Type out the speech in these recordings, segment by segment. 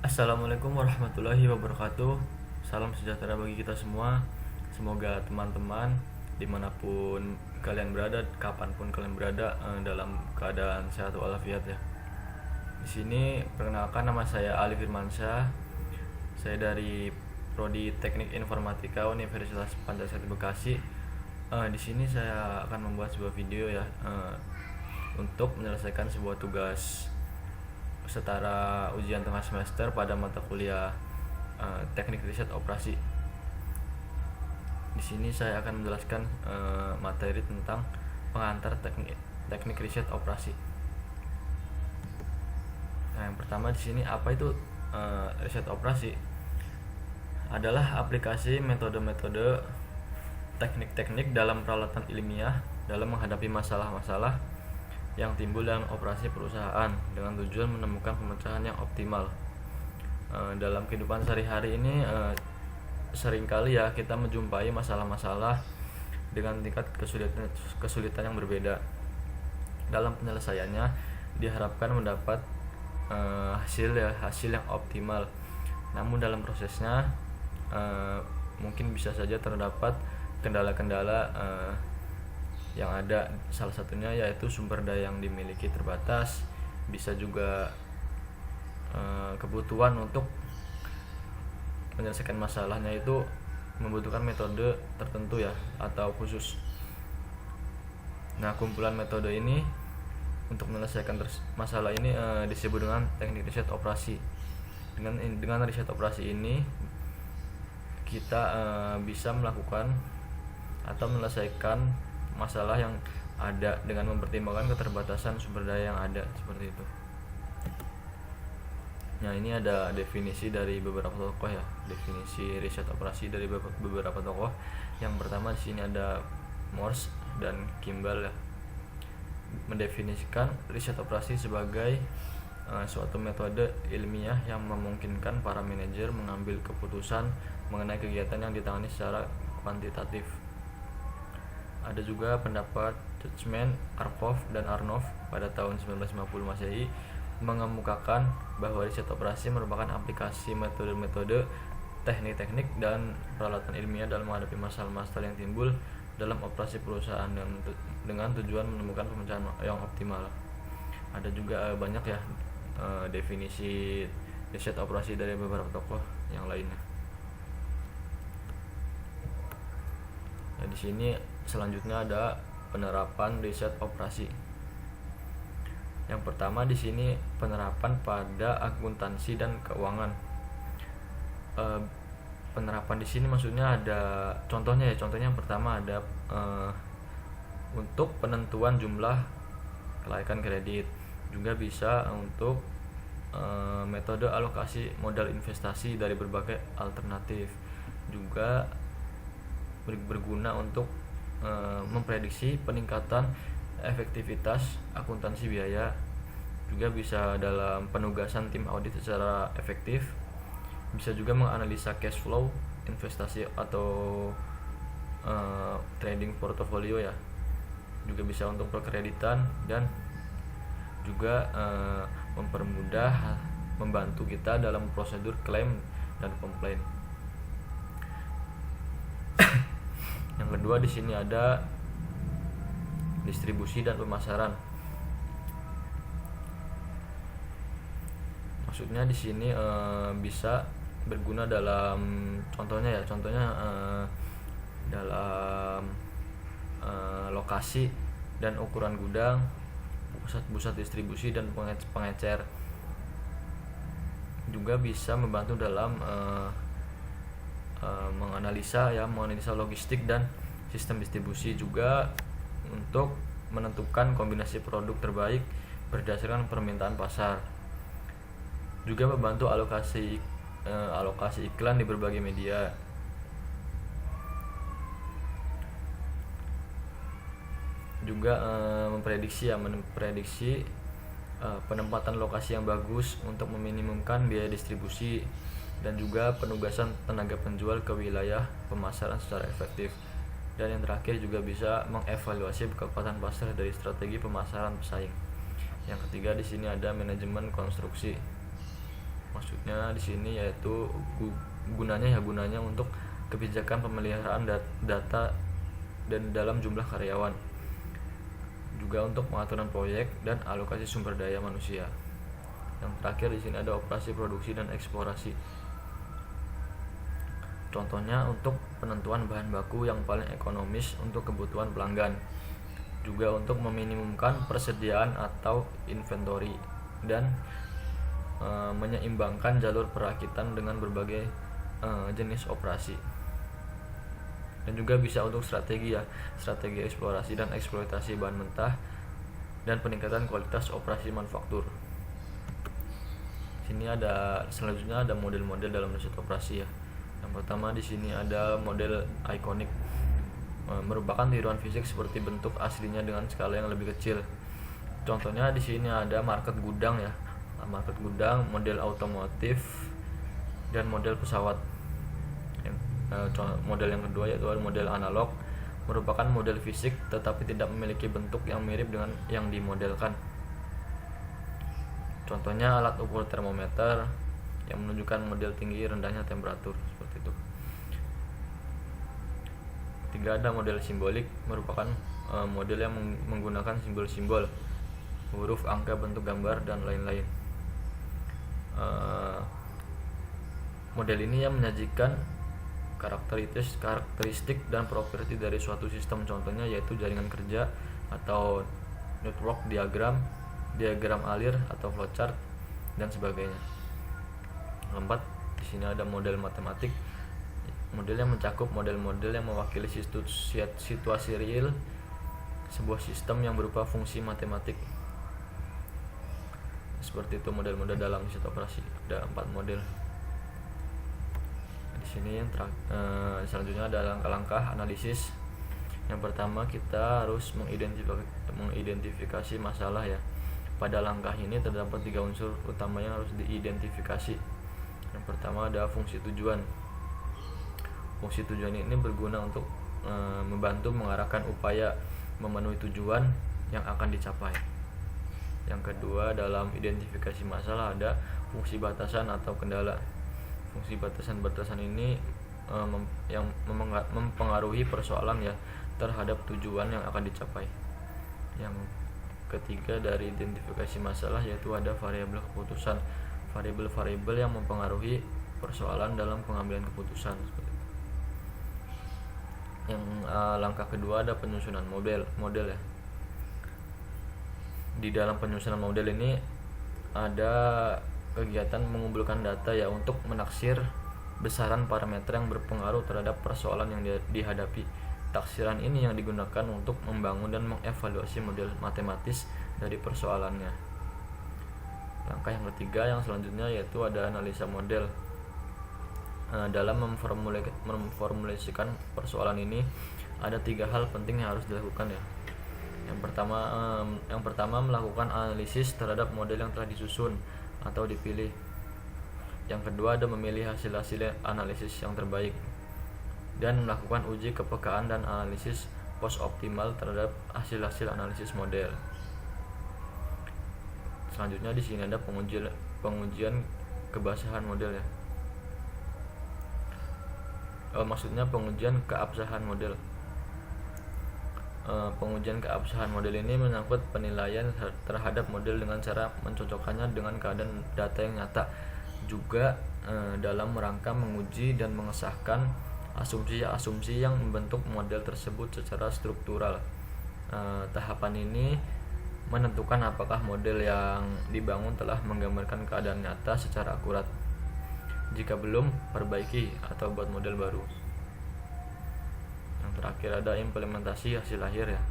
Assalamualaikum warahmatullahi wabarakatuh. Salam sejahtera bagi kita semua. Semoga teman-teman dimanapun kalian berada, kapanpun kalian berada, dalam keadaan sehat walafiat ya. Di sini perkenalkan, nama saya Ali Firmansyah. Saya dari Prodi Teknik Informatika Universitas Pancasila Bekasi. Di sini saya akan membuat sebuah video ya, untuk menyelesaikan sebuah tugas setara ujian tengah semester pada mata kuliah Teknik Riset Operasi. Di sini saya akan menjelaskan materi tentang pengantar teknik riset operasi. Nah, yang pertama di sini, apa itu riset operasi? Adalah aplikasi metode-metode teknik-teknik dalam peralatan ilmiah dalam menghadapi masalah-masalah yang timbul dalam operasi perusahaan dengan tujuan menemukan pemecahan yang optimal. Dalam kehidupan sehari-hari ini seringkali ya kita menjumpai masalah-masalah dengan tingkat kesulitan yang berbeda. Dalam penyelesaiannya diharapkan mendapat hasil yang optimal. Namun dalam prosesnya mungkin bisa saja terdapat kendala-kendala yang ada. Salah satunya yaitu sumber daya yang dimiliki terbatas, bisa juga kebutuhan untuk menyelesaikan masalahnya itu membutuhkan metode tertentu ya, atau khusus. Nah, kumpulan metode ini untuk menyelesaikan masalah ini disebut dengan teknik riset operasi. Dengan riset operasi ini kita bisa melakukan atau menyelesaikan masalah yang ada dengan mempertimbangkan keterbatasan sumber daya yang ada, seperti itu. Nah, ini ada definisi dari beberapa tokoh ya, definisi riset operasi dari beberapa tokoh. Yang pertama di sini ada Morse dan Kimball ya, mendefinisikan riset operasi sebagai suatu metode ilmiah yang memungkinkan para manajer mengambil keputusan mengenai kegiatan yang ditangani secara kuantitatif. Ada juga pendapat Judgment, Arpov dan Arnov pada tahun 1950 Masehi mengemukakan bahwa riset operasi merupakan aplikasi metode-metode, teknik-teknik dan peralatan ilmiah dalam menghadapi masalah-masalah yang timbul dalam operasi perusahaan dengan tujuan menemukan pemecahan yang optimal. Ada juga banyak ya definisi riset operasi dari beberapa tokoh yang lainnya. Nah, di sini selanjutnya ada penerapan riset operasi. Yang pertama di sini penerapan pada akuntansi dan keuangan. Penerapan di sini maksudnya ada contohnya ya. Contohnya yang pertama ada untuk penentuan jumlah kelaikan kredit. Juga bisa untuk metode alokasi modal investasi dari berbagai alternatif. Juga berguna untuk memprediksi peningkatan efektivitas akuntansi biaya. Juga bisa dalam penugasan tim audit secara efektif. Bisa juga menganalisa cash flow investasi atau trading portofolio ya. Juga bisa untuk perkreditan dan juga membantu kita dalam prosedur klaim dan komplain. Yang kedua di sini ada distribusi dan pemasaran. Maksudnya di sini bisa berguna dalam contohnya dalam lokasi dan ukuran gudang, pusat distribusi dan pengecer. Juga bisa membantu dalam menganalisa logistik dan sistem distribusi. Juga untuk menentukan kombinasi produk terbaik berdasarkan permintaan pasar. Juga membantu alokasi iklan di berbagai media. Juga memprediksi penempatan lokasi yang bagus untuk meminimumkan biaya distribusi. Dan juga penugasan tenaga penjual ke wilayah pemasaran secara efektif. Dan yang terakhir juga bisa mengevaluasi kekuatan pasar dari strategi pemasaran pesaing. Yang ketiga di sini ada manajemen konstruksi. Maksudnya di sini yaitu gunanya untuk kebijakan pemeliharaan data dan dalam jumlah karyawan, juga untuk pengaturan proyek dan alokasi sumber daya manusia. Yang terakhir di sini ada operasi produksi dan eksplorasi. Contohnya untuk penentuan bahan baku yang paling ekonomis untuk kebutuhan pelanggan, juga untuk meminimumkan persediaan atau inventory, dan menyeimbangkan jalur perakitan dengan berbagai jenis operasi. Dan juga bisa untuk strategi eksplorasi dan eksploitasi bahan mentah dan peningkatan kualitas operasi manufaktur. Selanjutnya ada model-model dalam riset operasi ya. Yang pertama di sini ada model ikonik, merupakan tiruan fisik seperti bentuk aslinya dengan skala yang lebih kecil. Contohnya di sini ada market gudang ya, model otomotif, dan model pesawat. Model yang kedua yaitu model analog, merupakan model fisik tetapi tidak memiliki bentuk yang mirip dengan yang dimodelkan. Contohnya alat ukur termometer yang menunjukkan model tinggi rendahnya temperatur, seperti itu. Ketiga ada model simbolik, merupakan model yang menggunakan simbol-simbol, huruf, angka, bentuk gambar, dan lain-lain. Model ini yang menyajikan karakteristik dan properti dari suatu sistem, contohnya yaitu jaringan kerja atau network diagram alir atau flowchart, dan sebagainya. Keempat, di sini ada model matematik, model yang mencakup model-model yang mewakili situasi real sebuah sistem yang berupa fungsi matematik. Seperti itu model-model dalam riset operasi. Ada 4 model. Di sini selanjutnya ada langkah-langkah analisis. Yang pertama kita harus mengidentifikasi masalah ya. Pada langkah ini terdapat 3 unsur utama yang harus diidentifikasi. Yang pertama ada fungsi tujuan. Fungsi tujuan ini berguna untuk membantu mengarahkan upaya memenuhi tujuan yang akan dicapai. Yang kedua, dalam identifikasi masalah ada fungsi batasan atau kendala. Fungsi batasan ini yang mempengaruhi persoalan ya terhadap tujuan yang akan dicapai. Yang ketiga dari identifikasi masalah yaitu ada variabel keputusan, variabel yang mempengaruhi persoalan dalam pengambilan keputusan. Yang langkah kedua ada penyusunan model ya. Di dalam penyusunan model ini ada kegiatan mengumpulkan data ya untuk menaksir besaran parameter yang berpengaruh terhadap persoalan yang dihadapi. Taksiran ini yang digunakan untuk membangun dan mengevaluasi model matematis dari persoalannya. Langkah yang ketiga yang selanjutnya yaitu ada analisa model. Dalam memformulasikan persoalan ini ada 3 hal penting yang harus dilakukan ya. Yang pertama melakukan analisis terhadap model yang telah disusun atau dipilih. Yang kedua ada memilih hasil-hasil analisis yang terbaik dan melakukan uji kepekaan dan analisis post optimal terhadap hasil-hasil analisis model. Selanjutnya di sini ada pengujian keabsahan model ya. Maksudnya pengujian keabsahan model. Pengujian keabsahan model ini menyangkut penilaian terhadap model dengan cara mencocokkannya dengan keadaan data yang nyata, juga dalam rangka menguji dan mengesahkan asumsi-asumsi yang membentuk model tersebut secara struktural. Tahapan ini menentukan apakah model yang dibangun telah menggambarkan keadaan nyata secara akurat. Jika belum, perbaiki atau buat model baru. Yang terakhir ada implementasi hasil akhir ya.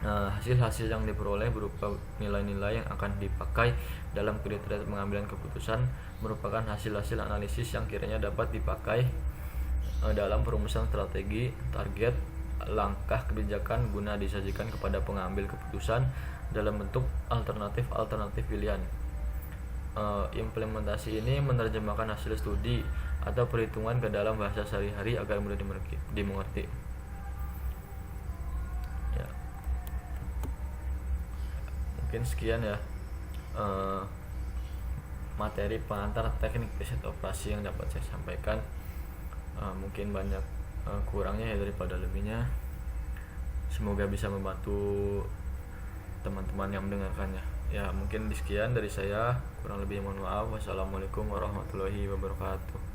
Hasil-hasil yang diperoleh berupa nilai-nilai yang akan dipakai dalam kriteria pengambilan keputusan merupakan hasil-hasil analisis yang kiranya dapat dipakai dalam perumusan strategi, target, langkah kebijakan guna disajikan kepada pengambil keputusan dalam bentuk alternatif pilihan. Implementasi ini menerjemahkan hasil studi atau perhitungan ke dalam bahasa sehari-hari agar mudah dimengerti. Ya. Mungkin sekian ya materi pengantar teknik riset operasi yang dapat saya sampaikan. Mungkin banyak kurangnya ya daripada lebihnya. Semoga bisa membantu teman-teman yang mendengarkannya. Ya mungkin sekian dari saya, kurang lebih mohon maaf. Wassalamualaikum warahmatullahi wabarakatuh.